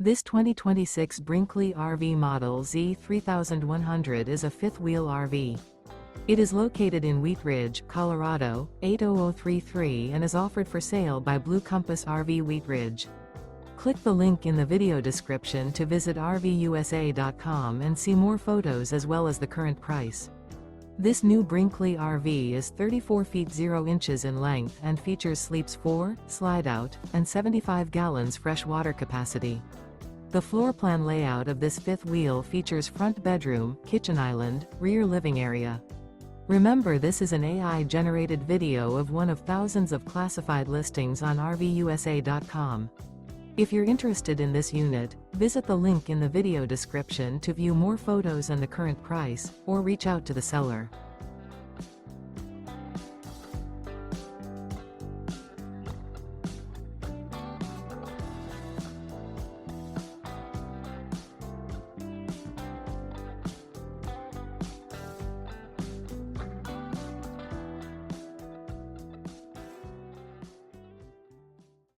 This 2026 Brinkley RV Model Z 3100 is a fifth-wheel RV. It is located in Wheat Ridge, Colorado, 80033 and is offered for sale by Blue Compass RV Wheat Ridge. Click the link in the video description to visit RVUSA.com and see more photos as well as the current price. This new Brinkley RV is 34 feet 0 inches in length and features sleeps 4, slide-out, and 75 gallons fresh water capacity. The floor plan layout of this fifth wheel features front bedroom, kitchen island, rear living area. Remember, this is an AI-generated video of one of thousands of classified listings on RVUSA.com. If you're interested in this unit, visit the link in the video description to view more photos and the current price, or reach out to the seller.